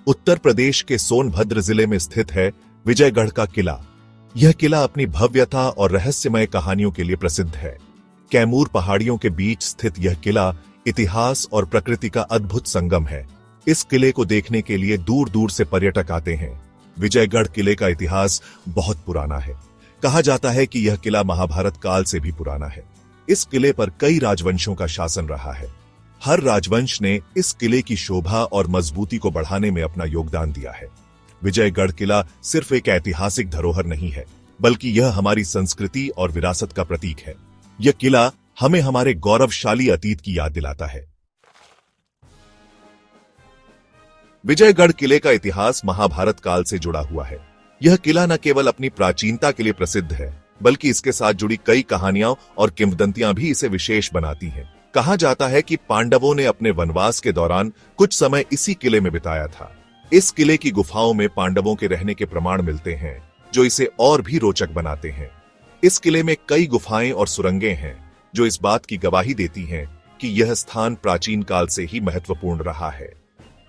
उत्तर प्रदेश के सोनभद्र जिले में स्थित है विजयगढ़ का किला। यह किला अपनी भव्यता और रहस्यमय कहानियों के लिए प्रसिद्ध है। कैमूर पहाड़ियों के बीच स्थित यह किला इतिहास और प्रकृति का अद्भुत संगम है। इस किले को देखने के लिए दूर दूर से पर्यटक आते हैं। विजयगढ़ किले का इतिहास बहुत पुराना है। कहा जाता है कि यह किला महाभारत काल से भी पुराना है। इस किले पर कई राजवंशों का शासन रहा है। हर राजवंश ने इस किले की शोभा और मजबूती को बढ़ाने में अपना योगदान दिया है। विजयगढ़ किला सिर्फ एक ऐतिहासिक धरोहर नहीं है, बल्कि यह हमारी संस्कृति और विरासत का प्रतीक है। यह किला हमें हमारे गौरवशाली अतीत की याद दिलाता है। विजयगढ़ किले का इतिहास महाभारत काल से जुड़ा हुआ है। यह किला न केवल अपनी प्राचीनता के लिए प्रसिद्ध है, बल्कि इसके साथ जुड़ी कई कहानियां और किंवदंतियां भी इसे विशेष बनाती हैं। कहा जाता है कि पांडवों ने अपने वनवास के दौरान कुछ समय इसी किले में बिताया था। इस किले की गुफाओं में पांडवों के रहने के प्रमाण मिलते हैं, जो इसे और भी रोचक बनाते हैं। इस किले में कई गुफाएं और सुरंगें हैं, जो इस बात की गवाही देती हैं कि यह स्थान प्राचीन काल से ही महत्वपूर्ण रहा है।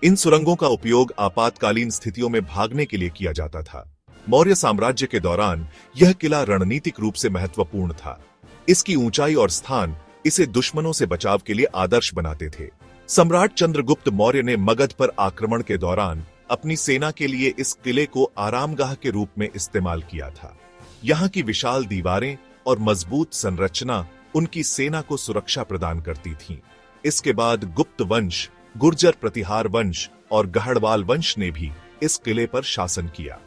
इन सुरंगों का उपयोग आपातकालीन स्थितियों में भागने के लिए किया जाता था। मौर्य साम्राज्य के दौरान यह किला रणनीतिक रूप से महत्वपूर्ण था। इसकी ऊंचाई और स्थान इसे दुश्मनों से बचाव के लिए आदर्श बनाते थे। सम्राट चंद्रगुप्त मौर्य ने मगध पर आक्रमण के दौरान अपनी सेना के लिए इस किले को आरामगाह के रूप में इस्तेमाल किया था। यहाँ की विशाल दीवारें और मजबूत संरचना उनकी सेना को सुरक्षा प्रदान करती थीं। इसके बाद गुप्त वंश, गुर्जर प्रतिहार वंश और गढ़वाल वंश ने भी इस किले पर शासन किया।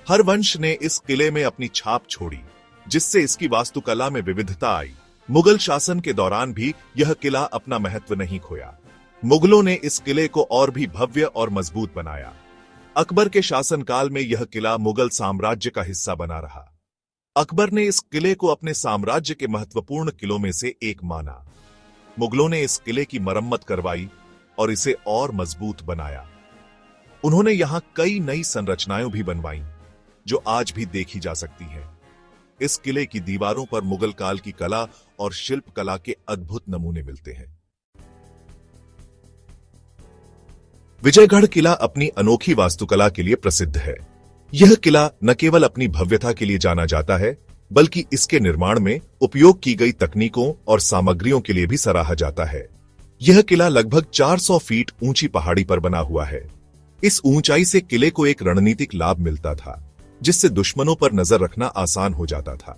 हर वंश ने इस किले में अपनी छाप छोड़ी, जिससे इसकी वास्तुकला में विविधता आई। मुगल शासन के दौरान भी यह किला अपना महत्व नहीं खोया। मुगलों ने इस किले को और भी भव्य और मजबूत बनाया। अकबर के शासनकाल में यह किला मुगल साम्राज्य का हिस्सा बना रहा। अकबर ने इस किले को अपने साम्राज्य के महत्वपूर्ण किलों में से एक माना। मुगलों ने इस किले की मरम्मत करवाई और इसे और मजबूत बनाया। उन्होंने यहां कई नई संरचनाएं भी बनवाई, जो आज भी देखी जा सकती हैं। इस किले की दीवारों पर मुगल काल की कला और शिल्प कला के अद्भुत नमूने मिलते हैं। विजयगढ़ किला अपनी अनोखी वास्तुकला के लिए प्रसिद्ध है। यह किला न केवल अपनी भव्यता के लिए जाना जाता है, बल्कि इसके निर्माण में उपयोग की गई तकनीकों और सामग्रियों के लिए भी सराहा जाता है। यह किला लगभग 400 फीट ऊंची पहाड़ी पर बना हुआ है। इस ऊंचाई से किले को एक रणनीतिक लाभ मिलता था, जिससे दुश्मनों पर नजर रखना आसान हो जाता था।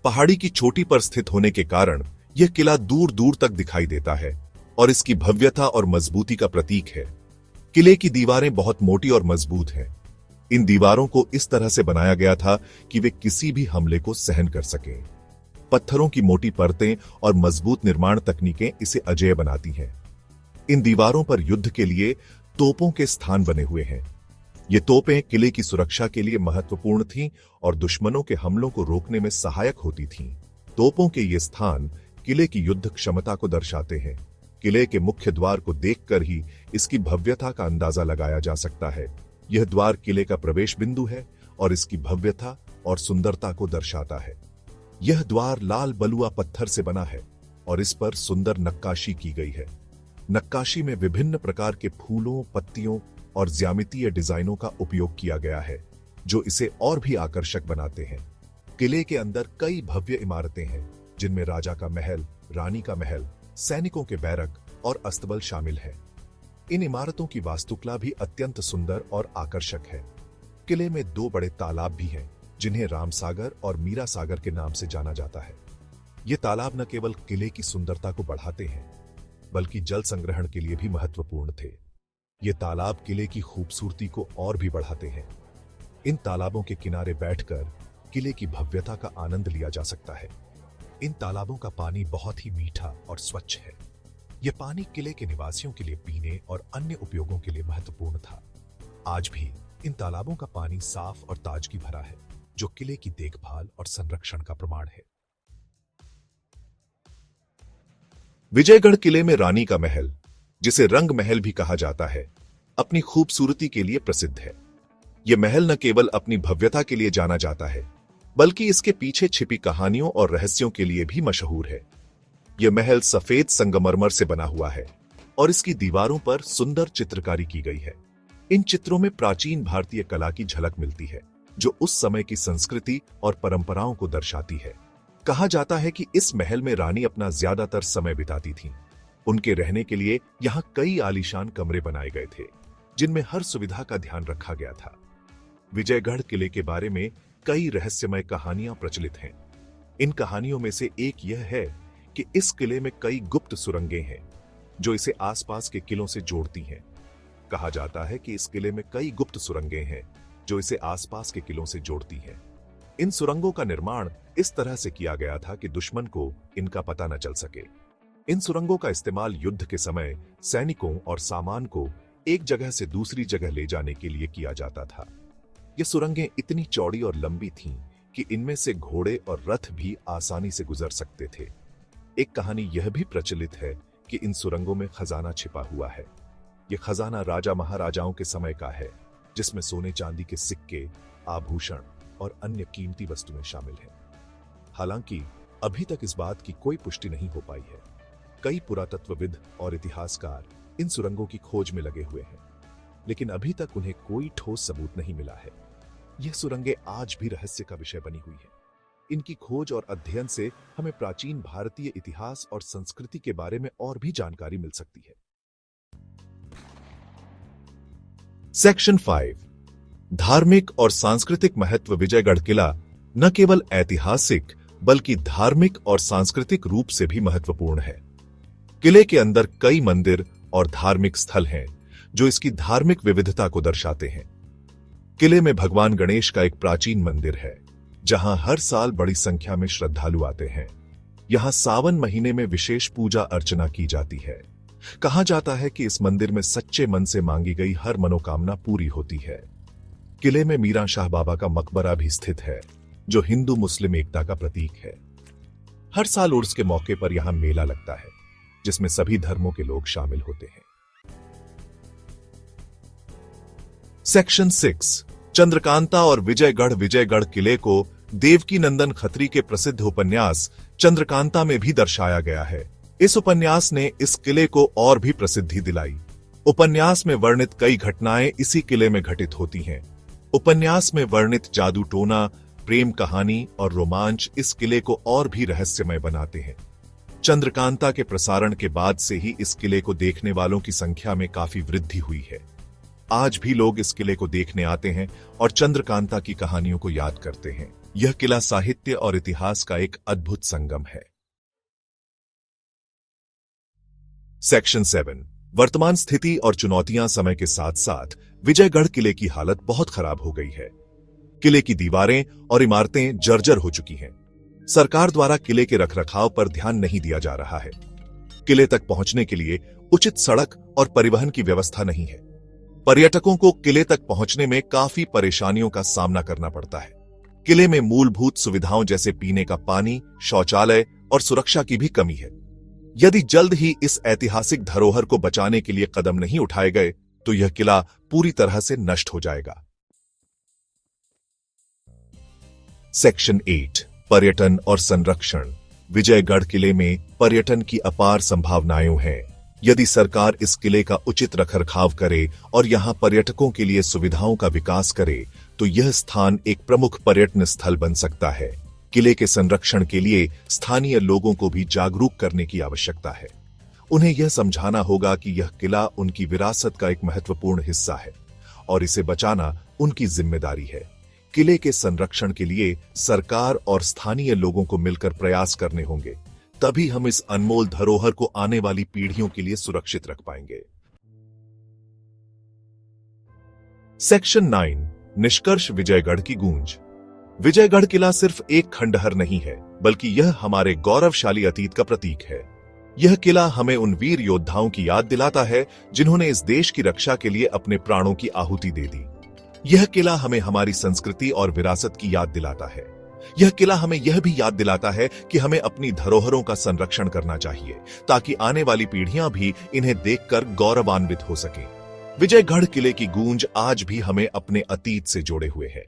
पहाड़ी की चोटी पर स्थित होने के कारण यह किला दूर दूर तक दिखाई देता है और इसकी भव्यता और मजबूती का प्रतीक है। किले की दीवारें बहुत मोटी और मजबूत हैं। इन दीवारों को इस तरह से बनाया गया था कि वे किसी भी हमले को सहन कर सकें। पत्थरों की मोटी परतें और मजबूत निर्माण तकनीकें इसे अजेय बनाती हैं। इन दीवारों पर युद्ध के लिए तोपों के स्थान बने हुए हैं। ये तोपें किले की सुरक्षा के लिए महत्वपूर्ण थीं और दुश्मनों के हमलों को रोकने में सहायक होती थीं। तोपों के ये स्थान किले की युद्ध क्षमता को दर्शाते हैं। किले के मुख्य द्वार को देखकर ही इसकी भव्यता का अंदाजा लगाया जा सकता है। यह द्वार किले का प्रवेश बिंदु है और इसकी भव्यता और सुंदरता को दर्शाता है। यह द्वार लाल बलुआ पत्थर से बना है और इस पर सुंदर नक्काशी की गई है। नक्काशी में विभिन्न प्रकार के फूलों, पत्तियों और ज्यामितीय डिजाइनों का उपयोग किया गया है, जो इसे और भी आकर्षक बनाते हैं। किले के अंदर कई भव्य इमारतें हैं, जिनमें राजा का महल, रानी का महल, सैनिकों के बैरक और अस्तबल शामिल है। इन इमारतों की वास्तुकला भी अत्यंत सुंदर और आकर्षक है। किले में 2 बड़े तालाब भी हैं, जिन्हें रामसागर और मीरा सागर के नाम से जाना जाता है। ये तालाब न केवल किले की सुंदरता को बढ़ाते हैं, बल्कि जल संग्रहण के लिए भी महत्वपूर्ण थे। ये तालाब किले की खूबसूरती को और भी बढ़ाते हैं। इन तालाबों के किनारे बैठकर किले की भव्यता का आनंद लिया जा सकता है। इन तालाबों का पानी बहुत ही मीठा और स्वच्छ है। यह पानी किले के निवासियों के लिए पीने और अन्य उपयोगों के लिए महत्वपूर्ण था। आज भी इन तालाबों का पानी साफ और ताजगी भरा है, जो किले की देखभाल और संरक्षण का प्रमाण है। विजयगढ़ किले में रानी का महल, जिसे रंग महल भी कहा जाता है, अपनी खूबसूरती के लिए प्रसिद्ध है। यह महल न केवल अपनी भव्यता के लिए जाना जाता है, बल्कि इसके पीछे छिपी कहानियों और रहस्यों के लिए भी मशहूर है। यह महल सफेद संगमरमर से बना हुआ है और इसकी दीवारों पर सुंदर चित्रकारी की गई है। इन चित्रों में प्राचीन भारतीय कला की झलक मिलती है, जो उस समय की संस्कृति और परंपराओं को दर्शाती है। कहा जाता है कि इस महल में रानी अपना ज्यादातर समय बिताती थीं। उनके रहने के लिए यहाँ कई आलीशान कमरे बनाए गए थे, जिनमें हर सुविधा का ध्यान रखा गया था। विजयगढ़ किले के बारे में कई रहस्यमय कहानियां प्रचलित हैं। इन कहानियों में से एक यह है कि इस किले में कई गुप्त सुरंगें हैं, जो इसे आसपास के किलों से जोड़ती हैं। कहा जाता है कि इस किले में कई गुप्त सुरंगें हैं, जो इसे आसपास के किलों से जोड़ती हैं। इन सुरंगों का निर्माण इस तरह से किया गया था कि दुश्मन को इनका पता न चल सके। इन सुरंगों का इस्तेमाल युद्ध के समय सैनिकों और सामान को एक जगह से दूसरी जगह ले जाने के लिए किया जाता था। ये सुरंगें इतनी चौड़ी और लंबी थीं कि इनमें से घोड़े और रथ भी आसानी से गुजर सकते थे। एक कहानी यह भी प्रचलित है कि इन सुरंगों में खजाना छिपा हुआ है। यह खजाना राजा महाराजाओं के समय का है, जिसमें सोने चांदी के सिक्के, आभूषण और अन्य कीमती वस्तुएं शामिल हैं। हालांकि अभी तक इस बात की कोई पुष्टि नहीं हो पाई है। कई पुरातत्वविद और इतिहासकार इन सुरंगों की खोज में लगे हुए हैं, लेकिन अभी तक उन्हें कोई ठोस सबूत नहीं मिला है। यह सुरंगें आज भी रहस्य का विषय बनी हुई हैं। इनकी खोज और अध्ययन से हमें प्राचीन भारतीय इतिहास और संस्कृति के बारे में और भी जानकारी मिल सकती है। सेक्शन 5, धार्मिक और सांस्कृतिक महत्व। विजयगढ़ किला न केवल ऐतिहासिक बल्कि धार्मिक और सांस्कृतिक रूप से भी महत्वपूर्ण है। किले के अंदर कई मंदिर और धार्मिक स्थल हैं, जो इसकी धार्मिक विविधता को दर्शाते हैं। किले में भगवान गणेश का एक प्राचीन मंदिर है, जहां हर साल बड़ी संख्या में श्रद्धालु आते हैं। यहां सावन महीने में विशेष पूजा अर्चना की जाती है। कहा जाता है कि इस मंदिर में सच्चे मन से मांगी गई हर मनोकामना पूरी होती है। किले में मीरा शाह बाबा का मकबरा भी स्थित है, जो हिंदू मुस्लिम एकता का प्रतीक है। हर साल उर्स के मौके पर यहां मेला लगता है, जिसमें सभी धर्मों के लोग शामिल होते हैं। सेक्शन 6, चंद्रकांता और विजयगढ़। विजयगढ़ किले को देवकीनंदन खत्री के प्रसिद्ध उपन्यास चंद्रकांता में भी दर्शाया गया है। इस उपन्यास ने इस किले को और भी प्रसिद्धि दिलाई। उपन्यास में वर्णित कई घटनाएं इसी किले में घटित होती हैं। उपन्यास में वर्णित जादू टोना, प्रेम कहानी और रोमांच इस किले को और भी रहस्यमय बनाते हैं। चंद्रकांता के प्रसारण के बाद से ही इस किले को देखने वालों की संख्या में काफी वृद्धि हुई है। आज भी लोग इस किले को देखने आते हैं और चंद्रकांता की कहानियों को याद करते हैं। यह किला साहित्य और इतिहास का एक अद्भुत संगम है। सेक्शन 7, वर्तमान स्थिति और चुनौतियां। समय के साथ साथ विजयगढ़ किले की हालत बहुत खराब हो गई है। किले की दीवारें और इमारतें जर्जर हो चुकी हैं। सरकार द्वारा किले के रखरखाव पर ध्यान नहीं दिया जा रहा है। किले तक पहुंचने के लिए उचित सड़क और परिवहन की व्यवस्था नहीं है। पर्यटकों को किले तक पहुंचने में काफी परेशानियों का सामना करना पड़ता है। किले में मूलभूत सुविधाओं जैसे पीने का पानी, शौचालय और सुरक्षा की भी कमी है। यदि जल्द ही इस ऐतिहासिक धरोहर को बचाने के लिए कदम नहीं उठाए गए, तो यह किला पूरी तरह से नष्ट हो जाएगा। सेक्शन 8, पर्यटन और संरक्षण। विजयगढ़ किले में पर्यटन की अपार संभावनाएं हैं। यदि सरकार इस किले का उचित रखरखाव करे और यहां पर्यटकों के लिए सुविधाओं का विकास करे, तो यह स्थान एक प्रमुख पर्यटन स्थल बन सकता है। किले के संरक्षण के लिए स्थानीय लोगों को भी जागरूक करने की आवश्यकता है। उन्हें यह समझाना होगा कि यह किला उनकी विरासत का एक महत्वपूर्ण हिस्सा है और इसे बचाना उनकी जिम्मेदारी है। किले के संरक्षण के लिए सरकार और स्थानीय लोगों को मिलकर प्रयास करने होंगे, तभी हम इस अनमोल धरोहर को आने वाली पीढ़ियों के लिए सुरक्षित रख पाएंगे। सेक्शन 9, निष्कर्ष। विजयगढ़ की गूंज। विजयगढ़ किला सिर्फ एक खंडहर नहीं है, बल्कि यह हमारे गौरवशाली अतीत का प्रतीक है। यह किला हमें उन वीर योद्धाओं की याद दिलाता है जिन्होंने इस देश की रक्षा के लिए अपने प्राणों की आहुति दे दी। यह किला हमें हमारी संस्कृति और विरासत की याद दिलाता है। यह किला हमें यह भी याद दिलाता है कि हमें अपनी धरोहरों का संरक्षण करना चाहिए, ताकि आने वाली पीढ़ियां भी इन्हें देखकर गौरवान्वित हो सकें। विजयगढ़ किले की गूंज आज भी हमें अपने अतीत से जोड़े हुए है।